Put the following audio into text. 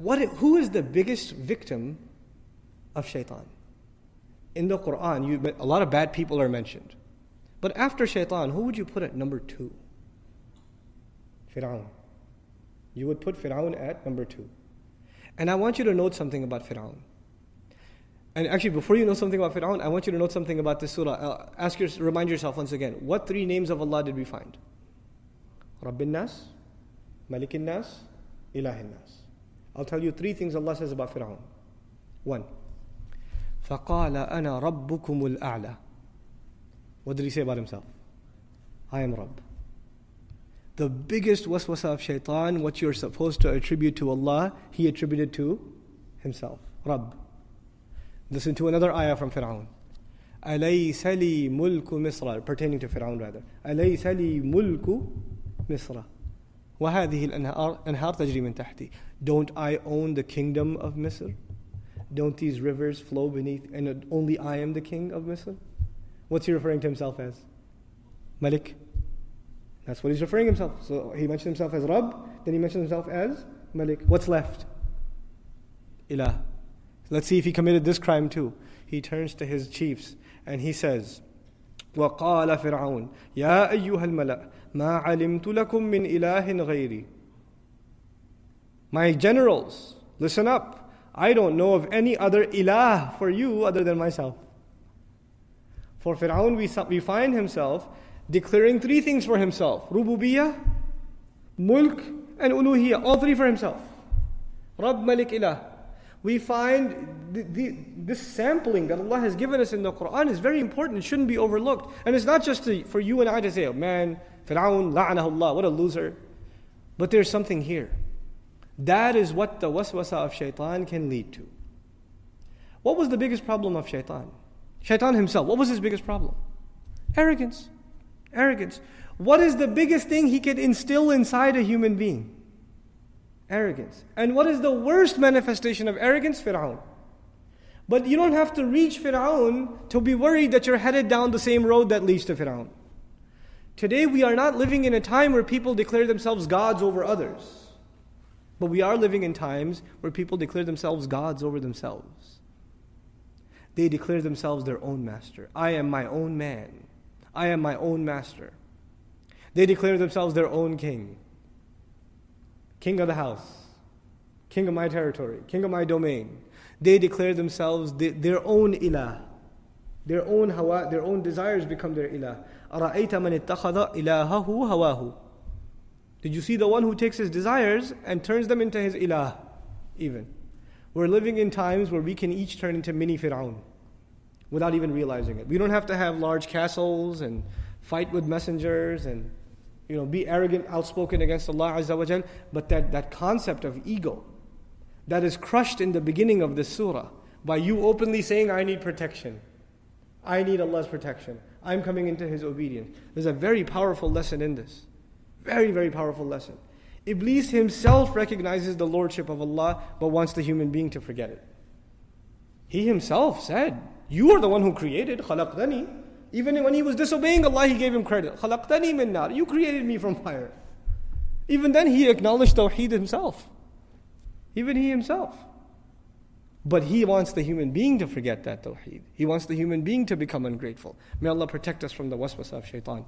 Who is the biggest victim of shaitan? In the Quran, a lot of bad people are mentioned. But after shaitan, who would you put at number 2? Fir'aun. You would put Fir'aun at number 2. And I want you to note something about Fir'aun. And actually, before you know something about Fir'aun, I want you to note something about this surah. Remind yourself once again, what 3 names of Allah did we find? En-Nas, En-Nas, En-Nas. I'll tell you 3 things Allah says about Fir'aun. 1. فَقَالَ أَنَا رَبُّكُمُ الْأَعْلَى. What did he say about himself? I am Rabb. The biggest waswasa of shaitan, what you're supposed to attribute to Allah, he attributed to himself. Rabb. Listen to another ayah from Fir'aun. أَلَيْسَ لِي مُلْكُ مِصْرَ, pertaining to Fir'aun rather. أَلَيْسَ لِي مُلْكُ مِصْرَ وَهَذِهِ الْأَنْهَارُ تَجْرِي مِنْ تَحْتِي. Don't I own the kingdom of Misr? Don't these rivers flow beneath, and only I am the king of Misr? What's he referring to himself as? Malik. That's what he's referring himself. So he mentioned himself as Rabb, then he mentioned himself as Malik. What's left? Ilah. Let's see if he committed this crime too. He turns to his chiefs and he says, وَقَالَ فِرْعَوْنَ يَا أَيُّهَا الْمَلَأ مَا عَلِمْتُ لَكُم مِّنْ إِلَٰهٍ غَيْرِي. My generals, listen up. I don't know of any other ilah for you other than myself. For Fir'aun, we find himself declaring 3 things for himself. Rububiyyah, Mulk, and Uluhiyyah. All 3 for himself. Rabb, Malik, Ilah. We find this sampling that Allah has given us in the Quran is very important. It shouldn't be overlooked. And it's not just for you and I to say, oh man, Fir'aun, la'anahullah, what a loser. But there's something here. That is what the waswasa of shaitan can lead to. What was the biggest problem of shaitan? Shaitan himself, what was his biggest problem? Arrogance. Arrogance. What is the biggest thing he could instill inside a human being? Arrogance. And what is the worst manifestation of arrogance? Fir'aun. But you don't have to reach Fir'aun to be worried that you're headed down the same road that leads to Fir'aun. Today we are not living in a time where people declare themselves gods over others. But we are living in times where people declare themselves gods over themselves. They declare themselves their own master. I am my own man. I am my own master. They declare themselves their own king. King of the house. King of my territory. King of my domain. They declare themselves their own ilah. Their own hawa, their own desires become their ilah. أَرَأَيْتَ مَنِ اتَّخَذَ إِلَهَهُ هَوَاهُ. Did you see the one who takes his desires and turns them into his ilah? Even. We're living in times where we can each turn into mini Fir'aun without even realizing it. We don't have to have large castles and fight with messengers and be arrogant, outspoken against Allah Azza wa Jal. But that concept of ego that is crushed in the beginning of this surah by you openly saying, I need protection. I need Allah's protection. I'm coming into His obedience. There's a very powerful lesson in this. Very, very powerful lesson. Iblis himself recognizes the lordship of Allah but wants the human being to forget it. He himself said, you are the one who created, khalaqtani. Even when he was disobeying Allah, he gave him credit. Khalaqtani min nar. You created me from fire. Even then he acknowledged Tawheed himself. Even he himself. But he wants the human being to forget that Tawheed. He wants the human being to become ungrateful. May Allah protect us from the waswasa of shaitan.